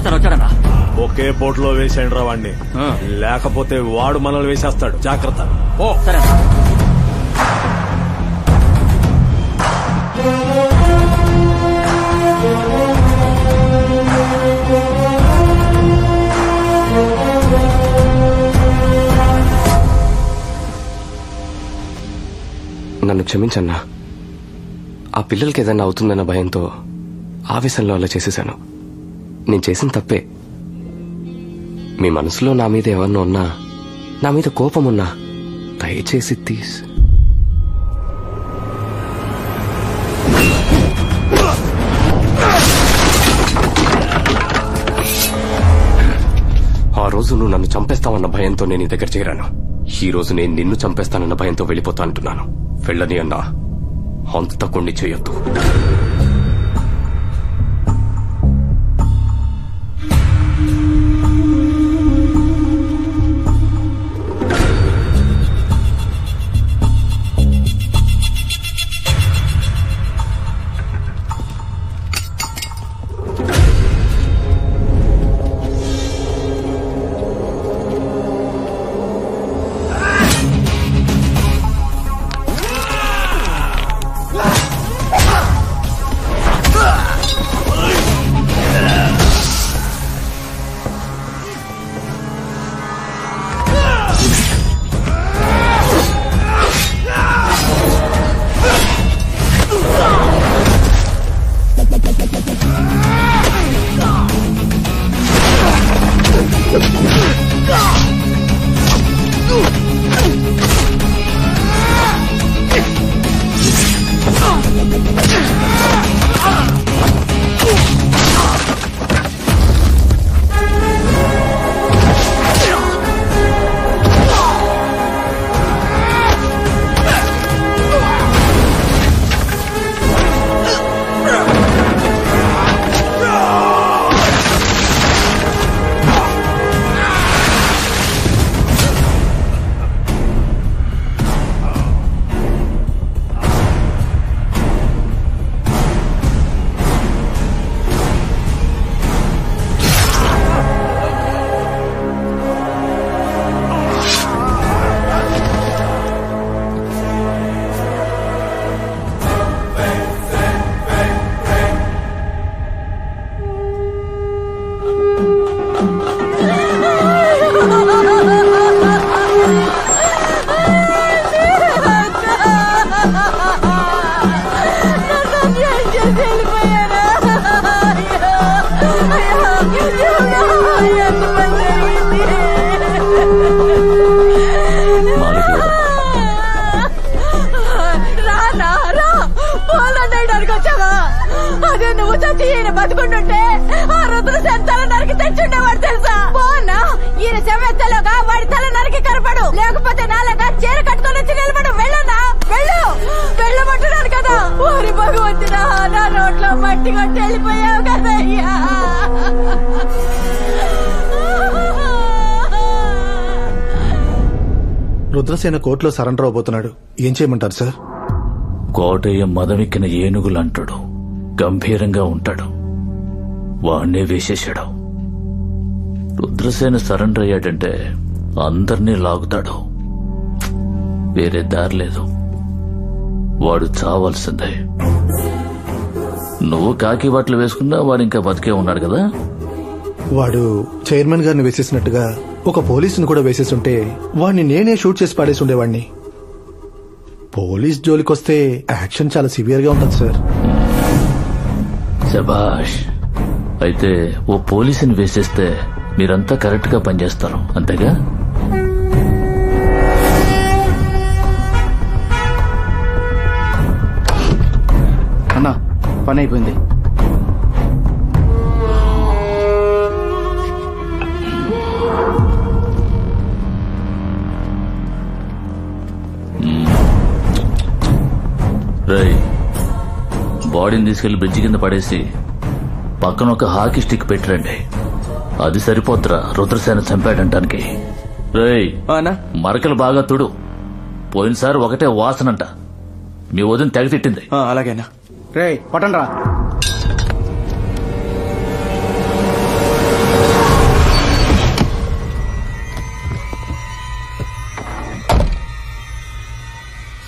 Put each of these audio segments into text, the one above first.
Sir వచ్చాడన్నా. ఒకే పోట్లో వేసేయండి రా వాడిని, లేకపోతే వాడు మనల్ని వేసేస్తాడు. జాగ్రత్త. ఓ సరే. నన్ను క్షమించన్నా. ఆ పిల్లలకి ఏదన్నా అవుతుందన్న భయంతో ఆవేశంలో అలా చేసేశాను. నేను చేసిన తప్పే. మీ మనసులో నా మీద ఏమన్నా ఉన్నా, నా మీద కోపం ఉన్నా దయచేసి ఆ రోజు నువ్వు నన్ను చంపేస్తావన్న భయంతో నేను నీ దగ్గర చేరాను. ఈ రోజు నేను నిన్ను చంపేస్తానన్న భయంతో వెళ్ళిపోతా అంటున్నాను. వెళ్ళని అన్నా అంత కొన్ని చేయొద్దు. అదే నువ్వు చచ్చి ఈయన బతుకుంటుంటే ఆ రుద్రసేన తల నరికి తెచ్చుండేవాడు తెలుసా. పోనా ఈయన చెమెత్తలోగా వాడి తల నరికి కనపడు, లేకపోతే నాలుగా చీర కట్టుకొని వచ్చి నిలబడు. వెళ్ళనా వెళ్ళు, వెళ్ళమంటున్నాను కదా. ఓరి భగవంతుడా, నా రోడ్లో మట్టి కొట్టి వెళ్ళిపోయావు కదయ్యా. రుద్రసేన కోర్టులో సరెండర్ అవబోతున్నాడు. ఏం చేయమంటారు సార్? కోటయ్య మదమెక్కిన ఏనుగులంటాడు, గంభీరంగా ఉంటాడు. వాణ్ణే వేసేశాడు. రుద్రసేన సరెండర్ అయ్యాడంటే అందర్నీ లాగుతాడు. వేరే దారి లేదు. వాడు చావాల్సిందే. నువ్వు కాకి బట్టలు వేసుకున్నా వాడు ఇంకా బతికే ఉన్నాడు కదా. వాడు చైర్మన్ గారిని వేసేసినట్టుగా ఒక పోలీసుని కూడా వేసేస్తుంటే వాడిని నేనే షూట్ చేసి పాడేసి ఉండేవాడిని. పోలీస్ జోలికొస్తే యాక్షన్ చాలా సివియర్ గా ఉంటుంది సార్. శభాష్. అయితే ఓ పోలీసుని వేసేస్తే మీరంతా కరెక్ట్ గా పనిచేస్తారు, అంతేగా? అన్నా పని అయిపోయింది. బాడీని తీసుకెళ్లి బ్రిడ్జి కింద పడేసి పక్కన ఒక హాకీ స్టిక్ పెట్టిరండి. అది సరిపోద్రా రుద్రసేన చంపాడంటానికి. రేయ్ మరకలు బాగా తుడు. పోయినసారి ఒకటే వాసనంట. మీ వదిన తెగ తిట్టింది. అలాగేనా. రేయ్ పట్టండ్రా.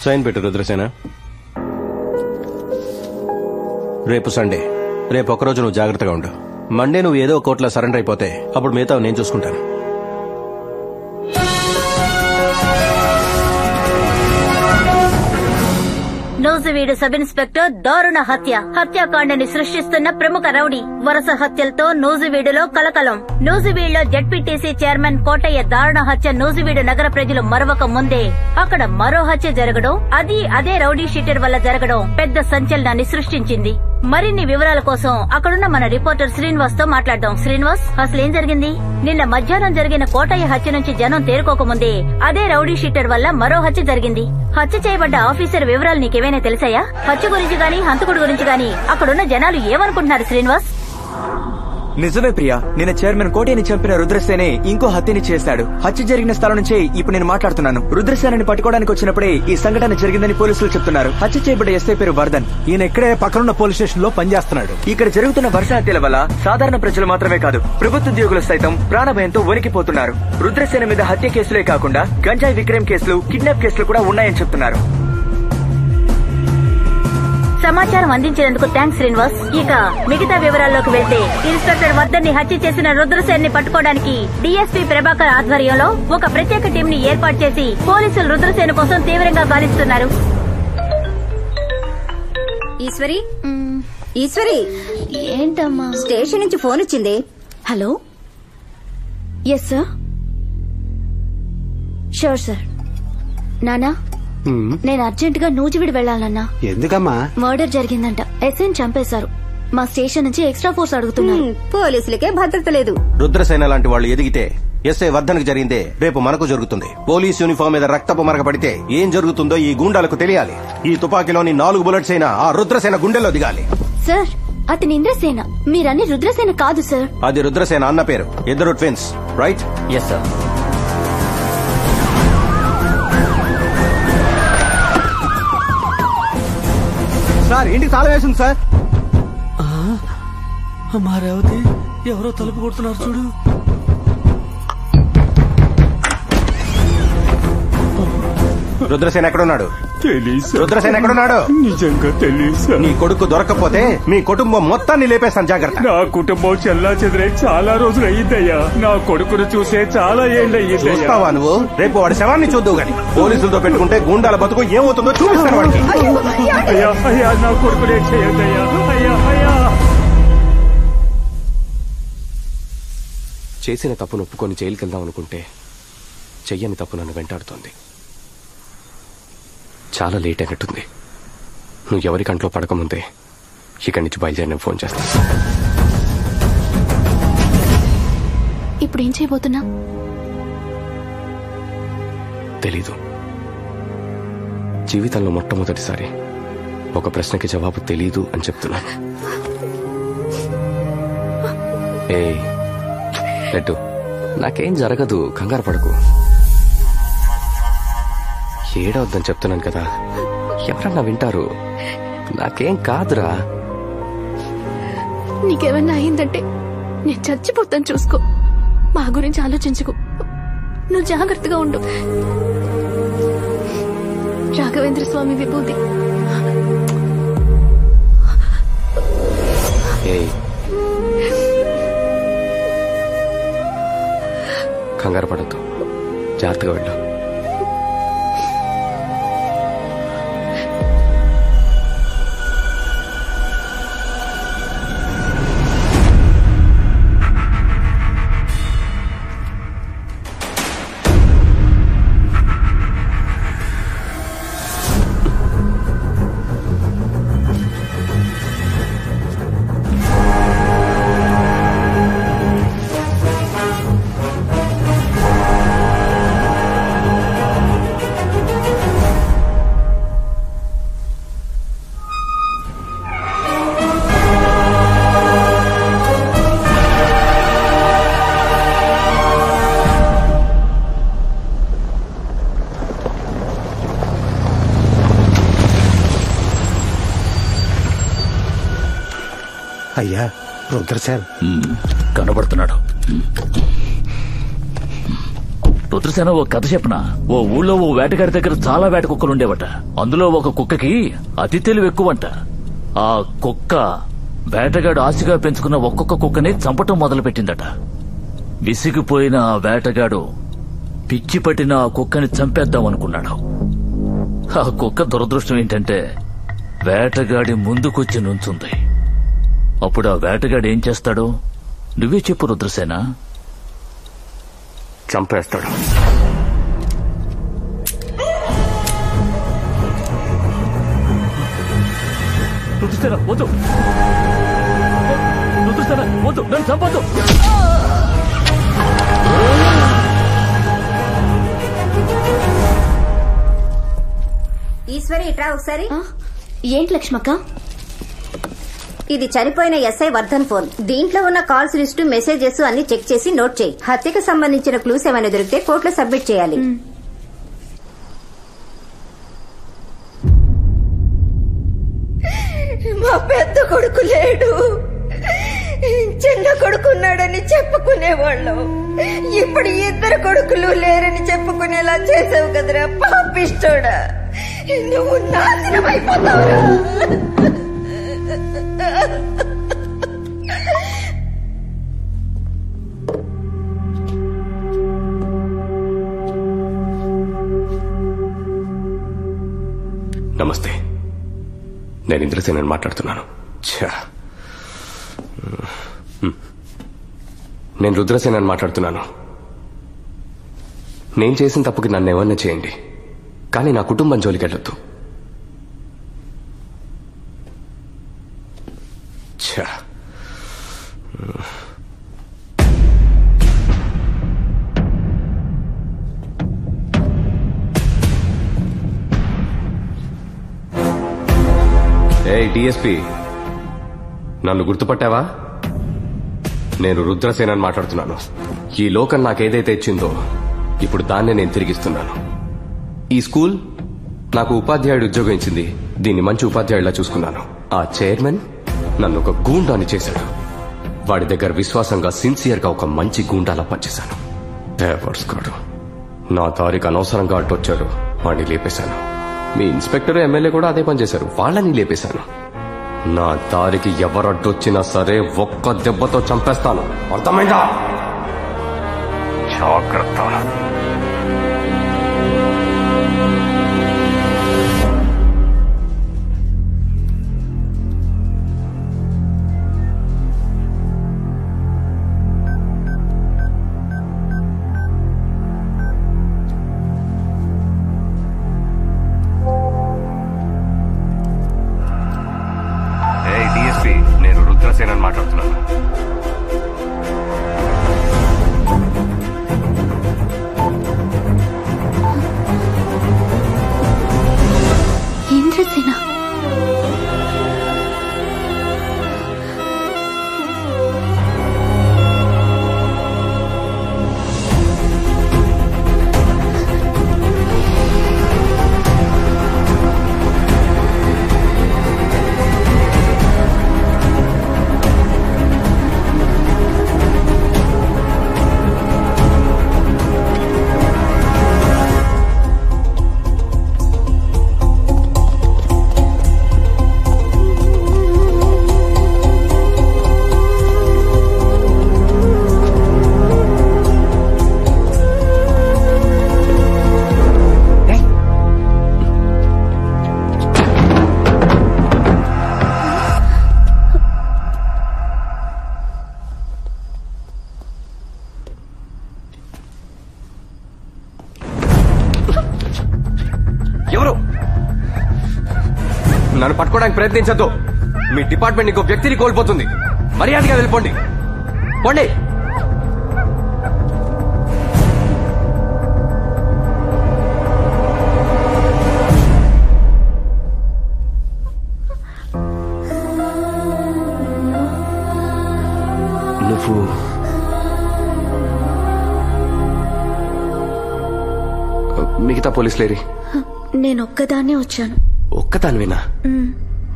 సైన్ పెట్టు రుద్రసేన. రేపు సండే. రేపు ఒక్కరోజు నువ్వు జాగ్రత్తగా ఉండు. మండే నువ్వు ఏదో కోర్టులో సరెండర్ అయిపోతే అప్పుడు మిగతా నేను చూసుకుంటాను. నూజివీడు సబ్ ఇన్స్పెక్టర్ దారుణ హత్యాకాండని సృష్టిస్తున్న ప్రముఖ రౌడీ. వరుస హత్యలతో నూజివీడులో కలకలం. నూజివీడులో జెడ్పీటీసీ చైర్మన్ కోటయ్య దారుణ హత్య నూజివీడు నగర ప్రజలు మరవక ముందే అక్కడ మరో హత్య జరగడం, అది అదే రౌడీ షీటర్ వల్ల జరగడం పెద్ద సంచలనాన్ని సృష్టించింది. మరిన్ని వివరాల కోసం అక్కడున్న మన రిపోర్టర్ శ్రీనివాస్ తో మాట్లాడదాం. శ్రీనివాస్, అసలేం జరిగింది? నిన్న మధ్యాహ్నం జరిగిన కోటయ్య హత్య నుంచి జనం తేరుకోకముందే అదే రౌడీ షీటర్ వల్ల మరో హత్య జరిగింది. హత్య చేయబడ్డ ఆఫీసర్ వివరాలు నీకేమైనా తెలుసాయా? హత్య గురించి గానీ హంతకుడు గురించి గానీ అక్కడున్న జనాలు ఏమనుకుంటున్నారు శ్రీనివాస్? నిజమే ప్రియా, నిన్న చైర్మన్ కోటయ్యని చంపిన రుద్రసేనే ఇంకో హత్యని చేశాడు. హత్య జరిగిన స్థలం నుంచే ఇప్పుడు నేను మాట్లాడుతున్నాను. రుద్రసేనని పట్టుకోవడానికి వచ్చినప్పుడే ఈ సంఘటన జరిగిందని పోలీసులు చెప్తున్నారు. హత్య చేయబడ్డ ఎస్ఐ పేరు వర్ధన్. ఈయన ఇక్కడే పక్కనున్న పోలీస్ స్టేషన్ లో పనిచేస్తున్నాడు. ఇక్కడ జరుగుతున్న వరుస హత్యల వల్ల సాధారణ ప్రజలు మాత్రమే కాదు, ప్రభుత్వ ఉద్యోగులు సైతం ప్రాణభయంతో వణికిపోతున్నారు. రుద్రసేన మీద హత్య కేసులే కాకుండా గంజాయి విక్రయం కేసులు, కిడ్నాప్ కేసులు కూడా ఉన్నాయని చెప్తున్నారు. సమాచారం అందించినందుకు థ్యాంక్స్ శ్రీనివాస్. ఇక మిగతా వివరాల్లోకి వెళ్తే, ఇన్స్పెక్టర్ వర్ధన్ ని హత్య చేసిన రుద్రసేన్ ని పట్టుకోవడానికి డీఎస్పీ ప్రభాకర్ ఆధ్వర్యంలో ఒక ప్రత్యేక టీం ని ఏర్పాటు చేసి పోలీసులు రుద్రసేన్ కోసం తీవ్రంగా గాలిస్తున్నారు. ఈశ్వరి, ఏంటమ్మా? స్టేషన్ నుంచి ఫోన్ వచ్చింది. Hello. Yes sir. Sure sir. నానా, నేను అర్జెంట్ గా నూజివీడు వెళ్లాలన్నా. ఎందుకమ్మా? మర్డర్ జరిగిందంట. ఎస్ఐని చంపేశారు. మా స్టేషన్ నుంచి ఎక్స్ట్రా ఫోర్స్ అడుగుతున్నారు. పోలీసులకే భద్రత లేదు. రుద్రసేన లాంటి వాళ్ళు ఎదిగితే ఎస్ఐ వర్ధన్కి జరిగిందే రేపు మనకు జరుగుతుంది. పోలీస్ యూనిఫామ్ మీద రక్తపు మరక పడితే ఏం జరుగుతుందో ఈ గూండాలకు తెలియాలి. ఈ తుపాకీలోని 4 బుల్లెట్స్ అయినా ఆ రుద్రసేన గుండెల్లో దిగాలి. సార్, అతని ఇంద్రసేన. మీరన్ని రుద్రసేన కాదు సార్. అది రుద్రసేన అన్న పేరు. ఇద్దరు twins, right? Yes sir. Sir, ఇంటికి తాళం వేసింది సార్. మా రేవతి ఎవరో తలుపు కొడుతున్నారు చూడు. రుద్రసేన ఎక్కడున్నాడు? తెలీదు. రుద్రసేన ఎక్కడున్నాడు? నిజంగా తెలీదు. నీ కొడుకు దొరకకపోతే మీ కుటుంబం మొత్తాన్ని లేపేస్తాను, జాగ్రత్త. నా కుటుంబం చెల్లా చెదిరై చాలా రోజులు అయ్యిందయ్యా. నా కొడుకును చూసే చాలా ఏళ్ళు అయ్యింది. చూస్తావా నువ్వు? రేపు వాడి శవాన్ని చూద్దావు గాని పోలీసులతో పెట్టుకుంటే గూండాల బతుకు ఏమవుతుందో చూపిస్తాను వాడికి. అయ్యా అయ్యా, నా కొడుకునే చేయద్దయ్యా. అయ్యా అయ్యా. చేసిన తప్పును ఒప్పుకొని జైలుకి వెళ్దాం అనుకుంటే చెయ్యని తప్పు నన్ను వెంటాడుతోంది. చాలా లేట్ అయినట్టుంది. నువ్వు ఎవరి కంట్లో పడకముందే ఇక్కడి నుంచి బయలుదేరి నేను ఫోన్ చేస్తాను. ఇప్పుడు ఏం చేయబోతున్నా? తెలీదు. జీవితంలో మొట్టమొదటిసారి ఒక ప్రశ్నకి జవాబు తెలీదు అని చెప్తున్నాను. లడ్డు, నాకేం జరగదు, కంగారు పడకు. ఏడవద్దని చెప్తున్నాను కదా. ఎవరన్నా వింటారు. నాకేం కాదురా. నీకేమన్నా అయిందంటే నేను చచ్చిపోతాను. చూసుకో. మా గురించి ఆలోచించుకో. నువ్వు జాగ్రత్తగా ఉండు. రాఘవేంద్ర స్వామి విభూతి. కంగారు పడద్దు, జాగ్రత్తగా వెళ్ళు. అయ్యా, రుద్రసేన్ కనబడుతున్నాడు. రుద్రసేన ఓ కథ చెప్పనా? ఓ ఊళ్ళో ఓ వేటగాడి దగ్గర చాలా వేట కుక్కలుండేవట. అందులో ఒక కుక్కకి అతి తెలివి ఎక్కువంట. ఆ కుక్క వేటగాడు ఆశగా పెంచుకున్న ఒక్కొక్క కుక్కని చంపటం మొదలుపెట్టిందట. విసిగిపోయిన ఆ వేటగాడు పిచ్చి పట్టిన ఆ కుక్కని చంపేద్దామనుకున్నాడు. ఆ కుక్క దురదృష్టం ఏంటంటే వేటగాడి ముందుకొచ్చి నుంచుంది. అప్పుడు ఆ వేటగాడు ఏం చేస్తాడు? నువ్వే చెప్పు రుద్రసేన. చంపేస్తాడు. రుద్రసేన వద్దు, రుద్రసేన వద్దు, నన్ను చంపొద్దు. ఈశ్వరి ఇట్రా ఒకసారి. ఏంటి లక్ష్మక్క? ఇది చనిపోయిన ఎస్ఐ వర్ధన్ ఫోన్. దీంట్లో ఉన్న కాల్స్ లిస్టు, మెసేజెస్ అన్ని చెక్ చేసి నోట్ చేయి. హత్యకు సంబంధించిన క్లూస్ ఏమైనా దొరికితే కోర్టులో సబ్మిట్ చేయాలి. మా పెద్ద కొడుకు లేడు, చిన్న కొడుకున్నాడని చెప్పుకునేవాళ్ళం. ఇప్పుడు ఇద్దరు కొడుకులు లేరని చెప్పుకునేలా చేసావు కదరా పాపిష్టోడా. నువ్వు నాశనం అయిపోతావురా. నమస్తే, నేను ఇంద్రసేనని మాట్లాడుతున్నాను. నేను రుద్రసేనని మాట్లాడుతున్నాను. నేను చేసిన తప్పుకి నన్ను ఏమన్నా చేయండి, కానీ నా కుటుంబం జోలికి వెళ్ళొద్దు. ఏయ్ డిఎస్పీ, నన్ను గుర్తుపట్టావా? నేను రుద్రసేనని మాట్లాడుతున్నాను. ఈ లోకం నాకేదైతే ఇచ్చిందో ఇప్పుడు దాన్నే నేను తిరిగిస్తున్నాను. ఈ స్కూల్ నాకు ఉపాధ్యాయుడు ఉద్యోగం ఇచ్చింది. దీన్ని మంచి ఉపాధ్యాయుడిలా చూసుకున్నాను. ఆ చైర్మన్ నన్ను ఒక గూండాని చేశాడు. వాడి దగ్గర విశ్వాసంగా, సిన్సియర్గా ఒక మంచి గూండాలా పనిచేశాను. నా దారికి అనవసరంగా అడ్డొచ్చాడు, వాడిని లేపేశాను. మీ ఇన్స్పెక్టర్, ఎమ్మెల్యే కూడా అదే పని చేశారు, వాళ్ళని లేపేశాను. నా దారికి ఎవరడ్డొచ్చినా సరే ఒక్క దెబ్బతో చంపేస్తాను, అర్థమైందా? జాగ్రత్త. నేను రుద్రసేనని మాట్లాడుతున్నాను. ఇంద్రసేన నన్ను పట్టుకోవడానికి ప్రయత్నించద్దు. మీ డిపార్ట్మెంట్ ఇంకో వ్యక్తిని కోల్పోతుంది. మర్యాదగా వెళ్ళిపోండి. పోండి. నువ్వు మిగతా పోలీసులేరి? నేనొక్కదాన్నే వచ్చాను. ఒక్కదానివేనా?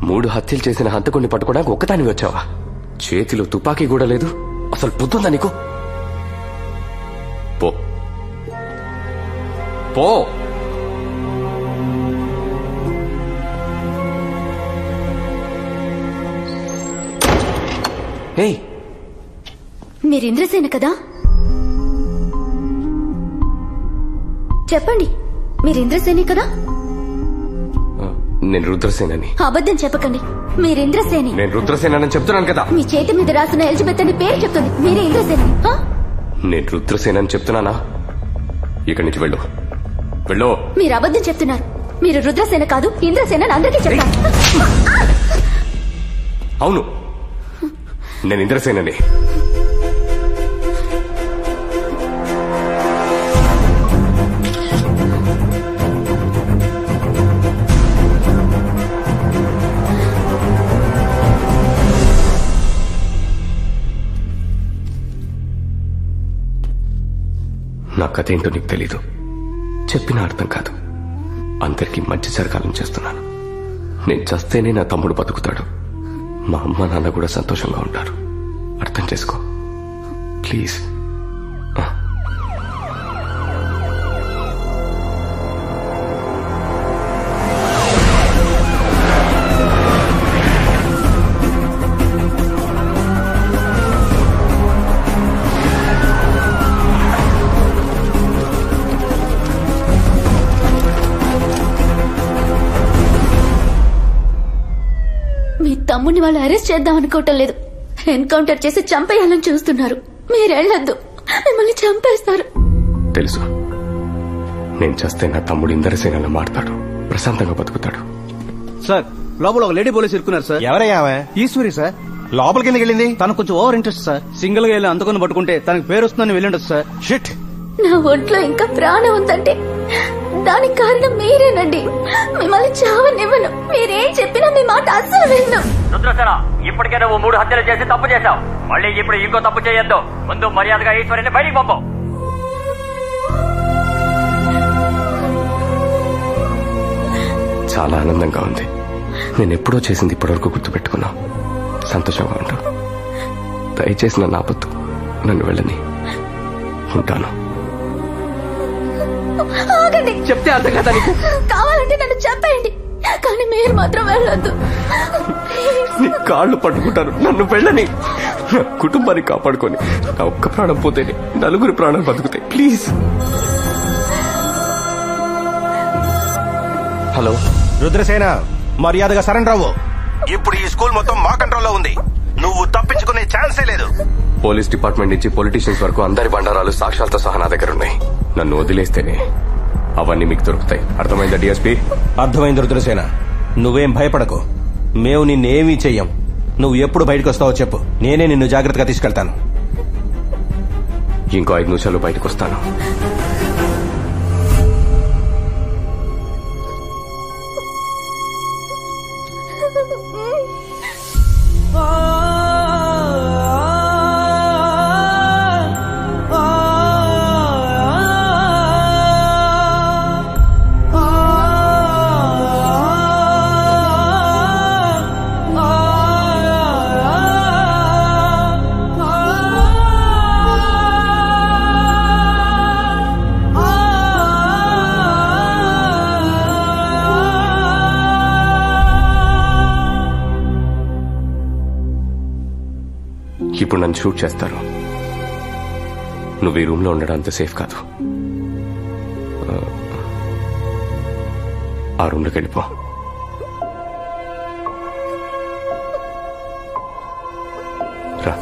3 హత్యలు చేసిన హంతకుడిని పట్టుకోవడానికి ఒక్కదానివి వచ్చావా? చేతిలో తుపాకీ కూడా లేదు. అసలు బుద్ధుందా నీకు? పో, పో. మీరు ఇంద్రసేన కదా? చెప్పండి, మీరు ఇంద్రసేనే కదా? నేను రుద్రసేనని. అబద్ధం చెప్పకండి, మీరు ఇంద్రసేని. నేను రుద్రసేనని చెప్తున్నాను కదా. మీ చేతి మీద రాసిన ఎలిజబెత్ అని పేరు చెప్తుంది, మీరే ఇంద్రసేని. నేను రుద్రసేనని చెప్తున్నానా? ఇక్కడి నుంచి వెళ్ళు. వెళ్ళు. మీరు అబద్ధం చెప్తున్నారు. మీరు రుద్రసేన కాదు, ఇంద్రసేన అని అందరికీ చెప్తారు. అవును, నేను ఇంద్రసేనని. నా కథ ఏంటో నీకు తెలీదు, చెప్పినా అర్థం కాదు. అందరికీ మంచి జరగాలని చేస్తున్నాను. నేను చస్తేనే నా తమ్ముడు బతుకుతాడు, మా అమ్మ నాన్న కూడా సంతోషంగా ఉంటారు. అర్థం చేసుకో ప్లీజ్. మీ తమ్ముడిని వాళ్ళు అరెస్ట్ చేద్దాం అనుకోవటం లేదు, ఎన్కౌంటర్ చేసి చంపేయాలని చూస్తున్నారు. మీరెళ్ళొద్దు, మిమ్మల్ని చంపేస్తారు. తెలుసు, నేను చేస్తే నా తమ్ముడు ఇంద్రసేనలా మారతాడు, ప్రశాంతంగా బతుకుతాడు. సార్, లోపల ఒక లేడీ పోలీస్ ఇరుక్కున్నారు సార్. ఎవరయ్యా? ఈశ్వరి సార్. లోపలికి కిందకి వెళ్ళింది. తనకు కొంచెం ఓవర్ ఇంట్రెస్ట్ సార్. సింగిల్ గా వెళ్ళి అందుకొని పట్టుకుంటే తనకు పేరు వస్తుందని వెళ్ళండదు సార్. షిట్. నా ఒంట్లో ఇంకా ప్రాణం ఉందంటే దానికి కారణం మీరేనండి. మిమ్మల్ని చావనివ్వను. మీరేం చెప్పినా మీ మాట అస్సలు విన్ను. రుద్రసేన, ఇప్పటికే నువ్వు 3 హత్యలు చేసి తప్పు చేశావు. మళ్ళీ ఇప్పుడు ఇంకో తప్పు చేయొద్దు. ముందు మర్యాదగా ఈశ్వరిని బయటికి పంపు. చాలా ఆనందంగా ఉంది. నేను ఎప్పుడో చేసింది ఇప్పటివరకు గుర్తుపెట్టుకున్నా. సంతోషంగా ఉంటాను. దయచేసి నన్ను ఆపొద్దు, నన్ను వెళ్ళని. ఉంటాను. ఆగండి. చెప్తే అర్థం కదా నీకు? కావాలంటే నన్ను చంపేయండి, కానీ మీరు మాత్రం వెళ్ళొద్దు. నీ కాళ్ళు పట్టుకుంటాను, నన్ను వెళ్ళని. నా కుటుంబాన్ని కాపాడుకొని నా ఒక్క ప్రాణం పోతేనే 4 ప్రాణాలు బతుకుతాయి. ప్లీజ్. హలో రుద్రసేన, మర్యాదగా సరెండర్ అవ్వు. ఇప్పుడు ఈ స్కూల్ మొత్తం మా కంట్రోల్లో ఉంది. నువ్వు తప్పించుకునే ఛాన్సే లేదు. పోలీస్ డిపార్ట్మెంట్ నుంచి పొలిటీషియన్స్ వరకు అందరి బండారాలు సాక్ష్యాలతో సహా నా దగ్గర ఉన్నాయి. నన్ను వదిలేస్తేనే అవన్నీ మీకు దొరుకుతాయి. అర్థమైందా డిఎస్పీ? అర్థమైంది రుద్రసేన. నువ్వేం భయపడకు, మేము నిన్నేమీ చెయ్యం. నువ్వు ఎప్పుడు బయటకు వస్తావో చెప్పు, నేనే నిన్ను జాగ్రత్తగా తీసుకెళ్తాను. ఇంకో 5 నిమిషాలు బయటకు వస్తాను. ఇప్పుడు నన్ను షూట్ చేస్తారు. నువ్వు ఈ రూమ్ లో ఉండడం అంత సేఫ్ కాదు. ఆ రూమ్లోకి వెళ్ళిపో. రా.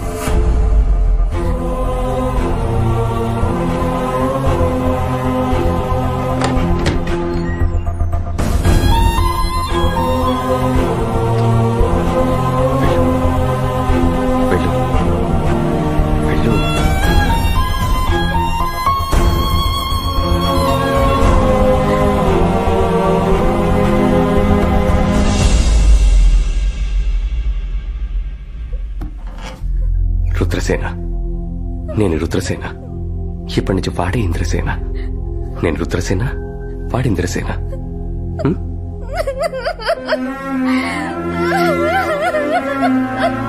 రుద్రసేన, నేను రుద్రసేన. ఇప్పటి నుంచి వాడే ఇంద్రసేన. నేను రుద్రసేన, వాడి Indrasena. Ha ha ha ha!